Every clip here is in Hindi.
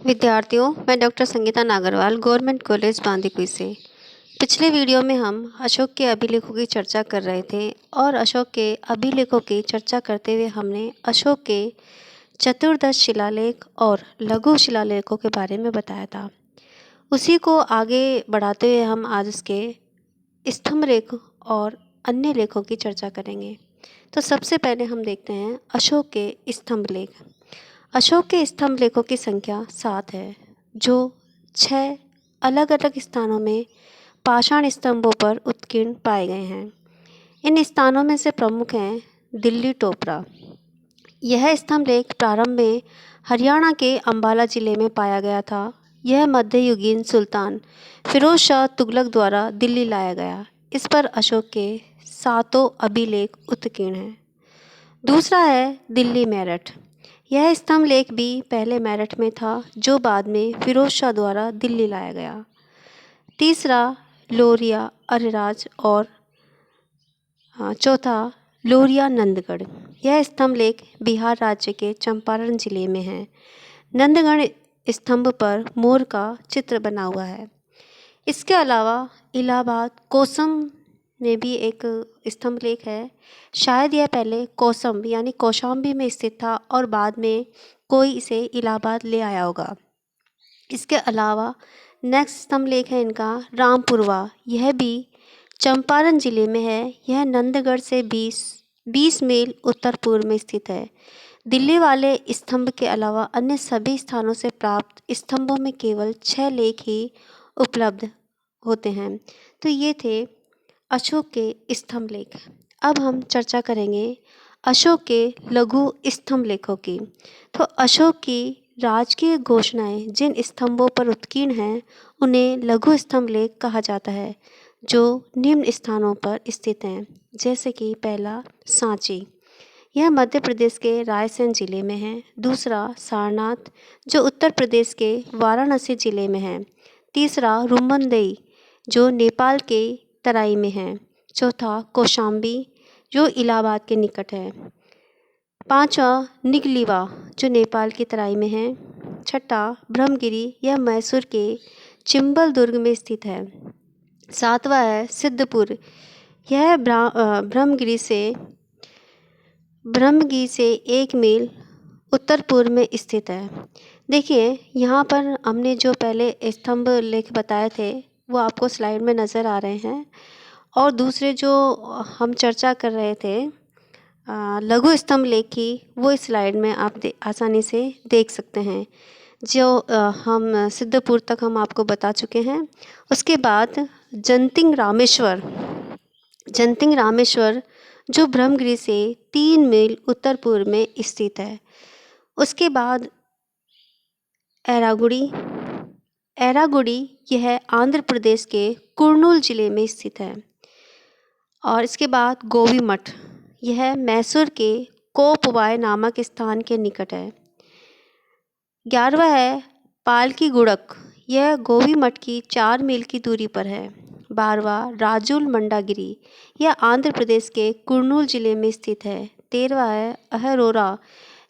विद्यार्थियों, मैं doctor Sangeeta Nagarwal government college Bandikui से। पिछले वीडियो में हम अशोक के अभिलेखों की चर्चा कर रहे थे और अशोक के अभिलेखों की चर्चा करते हुए हमने अशोक के चतुर्दश शिलालेख और लघु शिलालेखों के बारे में बताया था। उसी को आगे बढ़ाते हुए हम आज उसके स्तंभ लेख और अन्य लेखों की चर्चा करेंगे। तो सबसे पहले हम देखते हैं अशोक के स्तंभ लेख। अशोक के स्तंभ लेखों की संख्या 7 है, जो 6 अलग अलग स्थानों में पाषाण स्तंभों पर उत्कीर्ण पाए गए हैं। इन स्थानों में से प्रमुख हैं दिल्ली टोपरा। यह स्तंभ लेख प्रारंभ में हरियाणा के अंबाला जिले में पाया गया था। यह मध्ययुगीन सुल्तान फिरोज शाह तुगलक द्वारा दिल्ली लाया गया। इस पर अशोक के 7 अभिलेख उत्कीर्ण हैं। दूसरा है दिल्ली मेरठ। यह स्तंभ लेख भी पहले मेरठ में था, जो बाद में फिरोज शाह द्वारा दिल्ली लाया गया। तीसरा लोरिया अरेराज और चौथा लोरिया नंदगढ़। यह स्तंभ लेख बिहार राज्य के चंपारण जिले में है। नंदगढ़ स्तंभ पर मोर का चित्र बना हुआ है। इसके अलावा इलाहाबाद कोसम में भी एक स्तंभ लेख है। शायद यह पहले कोसम यानी कौशाम्बी में स्थित था और बाद में कोई इसे इलाहाबाद ले आया होगा। इसके अलावा नेक्स्ट स्तंभ लेख है इनका रामपुरवा। यह भी चंपारण जिले में है। यह नंदगढ़ से 20 मील उत्तर पूर्व में स्थित है। दिल्ली वाले स्तंभ के अलावा अन्य सभी स्थानों से प्राप्त स्तंभों में केवल 6 लेख ही उपलब्ध होते हैं। तो ये थे अशोक के स्तंभ लेख। अब हम चर्चा करेंगे अशोक के लघु स्तंभ लेखों की। तो अशोक की राजकीय घोषणाएं जिन स्तंभों पर उत्कीर्ण हैं उन्हें लघु स्तंभ लेख कहा जाता है, जो निम्न स्थानों पर स्थित हैं। जैसे कि पहला सांची, यह मध्य प्रदेश के रायसेन जिले में है। दूसरा सारनाथ, जो उत्तर प्रदेश के वाराणसी जिले में है। तीसरा रुमनदेई, जो नेपाल के तराई में है। चौथा कौशाम्बी, जो इलाहाबाद के निकट है। पांचवा निगलीवा, जो नेपाल की तराई में है। छठा ब्रह्मगिरी, यह मैसूर के चिंबल दुर्ग में स्थित है। सातवां है सिद्धपुर, यह ब्रह्मगिरी से 1 मील उत्तर पूर्व में स्थित है। देखिए, यहाँ पर हमने जो पहले स्तंभ लेख बताए थे वो आपको स्लाइड में नज़र आ रहे हैं, और दूसरे जो हम चर्चा कर रहे थे लघु स्तंभ लेख की, वो इस स्लाइड में आप आसानी से देख सकते हैं। जो हम सिद्धपुर तक हम आपको बता चुके हैं। उसके बाद जंतिंग रामेश्वर, जो ब्रह्मगिरी से 3 मील उत्तर पूर्व में स्थित है। उसके बाद एरागुड़ी, यह आंध्र प्रदेश के कुर्नूल जिले में स्थित है। और इसके बाद गोवी मठ, यह मैसूर के कोपवाय नामक स्थान के निकट है। 11वां है पालकी गुड़क, यह गोवी मठ की 4 मील की दूरी पर है। 12वां राजुल मंडागिरी, यह आंध्र प्रदेश के कुर्नूल जिले में स्थित है। 13वां है अहरोरा,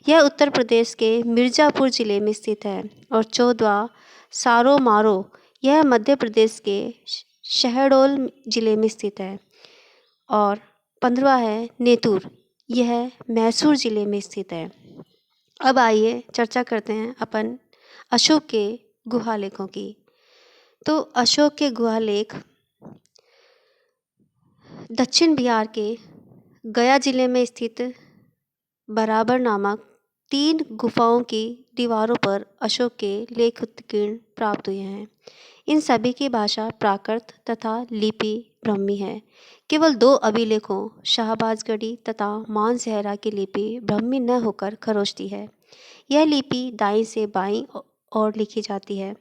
यह उत्तर प्रदेश के मिर्ज़ापुर जिले में स्थित है। और 14वां सारोमारो, यह मध्य प्रदेश के शहडोल जिले में स्थित है। और 15वां है नेतुर, यह मैसूर जिले में स्थित है। अब आइए चर्चा करते हैं अपन अशोक के गुहा लेखों की। तो अशोक के गुहा लेख दक्षिण बिहार के गया जिले में स्थित बराबर नामक 3 गुफाओं की दीवारों पर अशोक के लेख उत्कीर्ण प्राप्त हुए हैं। इन सभी की भाषा प्राकृत तथा लिपि ब्रह्मी है। केवल 2 अभिलेखों शाहबाजगढ़ी तथा मानसेहरा की लिपि ब्रह्मी न होकर खरोष्टी है। यह लिपि दाईं से बाईं ओर लिखी जाती है।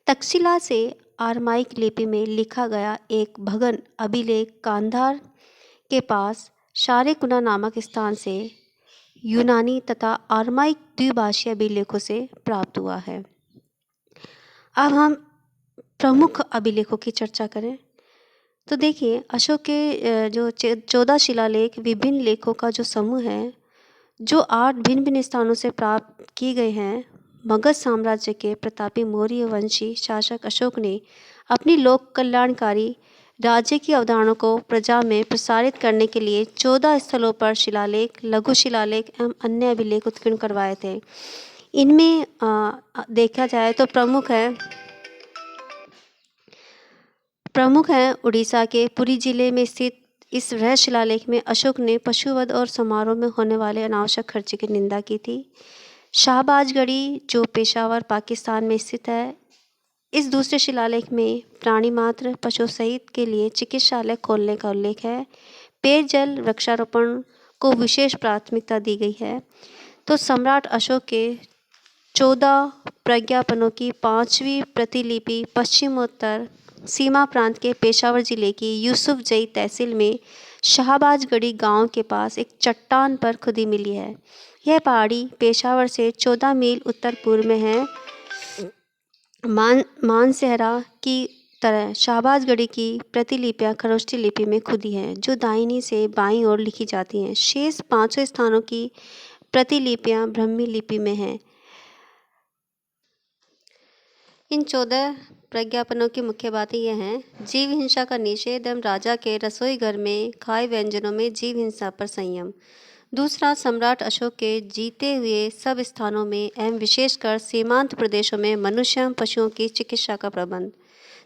तक्षशिला से आरमाइक लिपि में लिखा गया एक भगन अभिलेख कांधार के पास शारेकुना नामक स्थान से यूनानी तथा आरमाइक द्विभाषीय अभिलेखों से प्राप्त हुआ है। अब हम प्रमुख अभिलेखों की चर्चा करें तो देखिए, अशोक के जो 14 शिलालेख विभिन्न लेखों का जो समूह है, जो 8 भिन्न भिन्न स्थानों से प्राप्त किए गए हैं, मगध साम्राज्य के प्रतापी मौर्य वंशी शासक अशोक ने अपनी लोक कल्याणकारी राज्य की अवधारणा को प्रजा में प्रसारित करने के लिए 14 स्थलों पर शिलालेख, लघु शिलालेख एवं अन्य अभिलेख उत्कीर्ण करवाए थे। इनमें देखा जाए तो प्रमुख हैं उड़ीसा के पुरी जिले में स्थित इस वृहद शिलालेख में अशोक ने पशुवध और समारोह में होने वाले अनावश्यक खर्चे की निंदा की थी। शाहबाजगढ़ी जो पेशावर पाकिस्तान में स्थित है, इस दूसरे शिलालेख में प्राणी मात्र पशु सहित के लिए चिकित्सालय खोलने का उल्लेख है। पेयजल वृक्षारोपण को विशेष प्राथमिकता दी गई है। तो सम्राट अशोक के 14 प्रज्ञापनों की 5वीं प्रतिलिपि पश्चिमोत्तर सीमा प्रांत के पेशावर जिले की यूसुफजई तहसील में शाहबाजगढ़ी गांव के पास एक चट्टान पर खुदी मिली है। यह पहाड़ी पेशावर से 14 मील उत्तर पूर्व में है। मानसेहरा की तरह शाहबाजगढ़ी की प्रतिलिपियां खरोष्टी लिपि में खुदी हैं, जो दाहिनी से बाईं ओर लिखी जाती हैं। शेष 5 स्थानों की प्रतिलिपियां ब्राह्मी लिपि में हैं। इन 14 प्रज्ञापनों की मुख्य बातें यह हैं: जीव हिंसा का निषेध एवं राजा के रसोई घर में खाए व्यंजनों में जीव हिंसा पर संयम। दूसरा, सम्राट अशोक के जीते हुए सब स्थानों में एवं विशेषकर सीमांत प्रदेशों में मनुष्य एवं पशुओं की चिकित्सा का प्रबंध।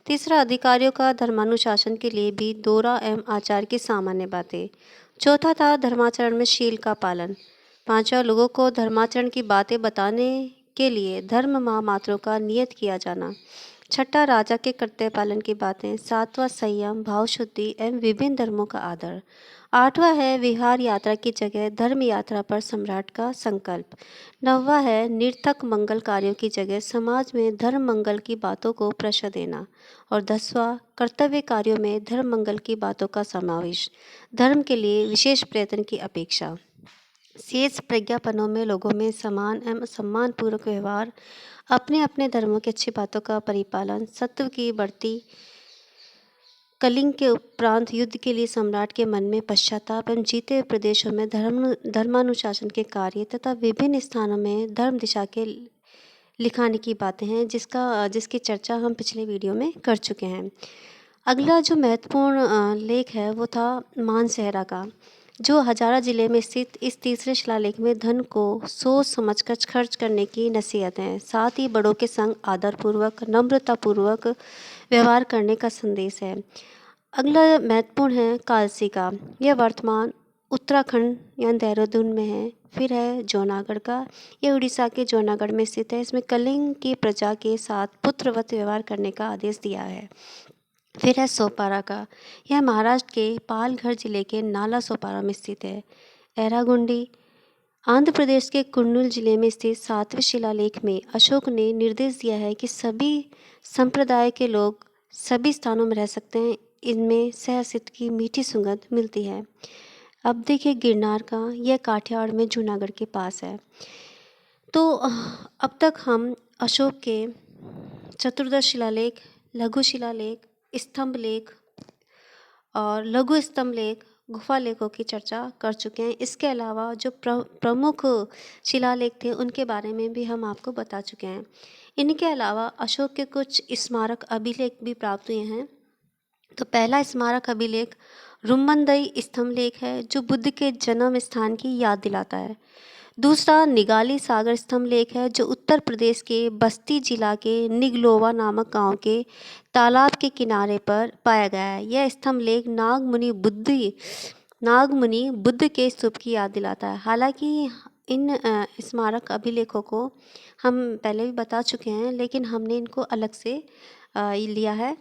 तीसरा, अधिकारियों का धर्मानुशासन के लिए भी दौरा एवं आचार की सामान्य बातें। चौथा था धर्माचरण में शील का पालन। पांचवा, लोगों को धर्माचरण की बातें बताने के लिए धर्म महामात्रों का नियत किया जाना। छठा, राजा के कर्तव्य पालन की बातें। सातवां, संयम, भाव शुद्धि एवं विभिन्न धर्मों का आदर। आठवां है विहार यात्रा की जगह धर्म यात्रा पर सम्राट का संकल्प। नौवां है निरर्थक मंगल कार्यों की जगह समाज में धर्म मंगल की बातों को प्रश्रय देना। और 10वां, कर्तव्य कार्यों में धर्म मंगल की बातों का समावेश, धर्म के लिए विशेष प्रयत्न की अपेक्षा। शेष प्रज्ञापनों में लोगों में समान एवं सम्मानपूर्वक व्यवहार, अपने अपने धर्मों की अच्छी बातों का परिपालन, सत्व की बढ़ती, कलिंग के उपरांत युद्ध के लिए सम्राट के मन में पश्चाताप एवं जीते हुए प्रदेशों में धर्मानुशासन के कार्य तथा विभिन्न स्थानों में धर्म दिशा के लिखाने की बातें हैं, जिसकी चर्चा हम पिछले वीडियो में कर चुके हैं। अगला जो महत्वपूर्ण लेख है वो था मानसेहरा का, जो हजारा जिले में स्थित इस तीसरे शिलालेख में धन को सोच समझकर खर्च करने की नसीहत है, साथ ही बड़ों के संग आदरपूर्वक नम्रतापूर्वक व्यवहार करने का संदेश है। अगला महत्वपूर्ण है कालसी का, यह वर्तमान उत्तराखंड या देहरादून में है। फिर है जौनागढ़ का, यह उड़ीसा के जौनागढ़ में स्थित है। इसमें कलिंग की प्रजा के साथ पुत्रवत व्यवहार करने का आदेश दिया है। फिर है सोपारा का, यह महाराष्ट्र के पालघर जिले के नाला सोपारा में स्थित है। एरागुंडी आंध्र प्रदेश के कुर्नूल जिले में स्थित 7वें शिलालेख में अशोक ने निर्देश दिया है कि सभी संप्रदाय के लोग सभी स्थानों में रह सकते हैं, इनमें सहअस्तित्व की मीठी सुगंध मिलती है। अब देखिए गिरनार का, यह काठियावाड़ में जूनागढ़ के पास है। तो अब तक हम अशोक के चतुर्दश शिलालेख, लघु शिलालेख, स्तंभ लेख और लघु स्तंभ लेख, गुफा लेखों की चर्चा कर चुके हैं। इसके अलावा जो प्रमुख शिलालेख थे उनके बारे में भी हम आपको बता चुके हैं। इनके अलावा अशोक के कुछ स्मारक अभिलेख भी प्राप्त हुए हैं। तो पहला स्मारक अभिलेख रुम्मनदई स्तंभ लेख है, जो बुद्ध के जन्म स्थान की याद दिलाता है। दूसरा निगाली सागर स्तंभ लेख है, जो उत्तर प्रदेश के बस्ती जिला के निगलोवा नामक गांव के तालाब के किनारे पर पाया गया है। यह स्तंभ लेख नागमुनि बुद्ध के स्तूप की याद दिलाता है। हालांकि इन स्मारक अभिलेखों को हम पहले भी बता चुके हैं, लेकिन हमने इनको अलग से लिया है।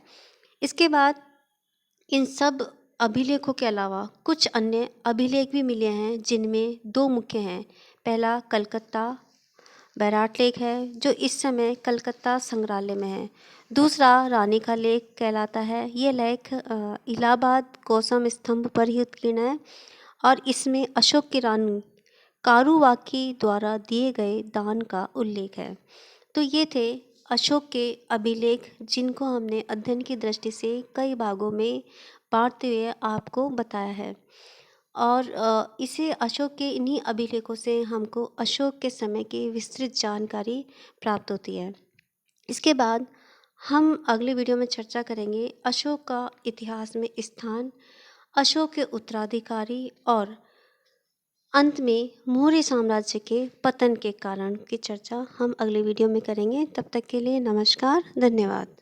इसके बाद इन सब अभिलेखों के अलावा कुछ अन्य अभिलेख भी मिले हैं, जिनमें 2 मुख्य हैं। पहला कलकत्ता बैराट लेख है, जो इस समय कलकत्ता संग्रहालय में है। दूसरा रानी का लेख कहलाता है। ये लेख इलाहाबाद कोसम स्तंभ पर ही उत्कीर्ण है और इसमें अशोक की रानी कारुवाकी द्वारा दिए गए दान का उल्लेख है। तो ये थे अशोक के अभिलेख, जिनको हमने अध्ययन की दृष्टि से कई भागों में बांटते हुए आपको बताया है। और इसे अशोक के इन्हीं अभिलेखों से हमको अशोक के समय की विस्तृत जानकारी प्राप्त होती है। इसके बाद हम अगले वीडियो में चर्चा करेंगे अशोक का इतिहास में स्थान, अशोक के उत्तराधिकारी और अंत में मौर्य साम्राज्य के पतन के कारण की चर्चा हम अगले वीडियो में करेंगे। तब तक के लिए नमस्कार, धन्यवाद।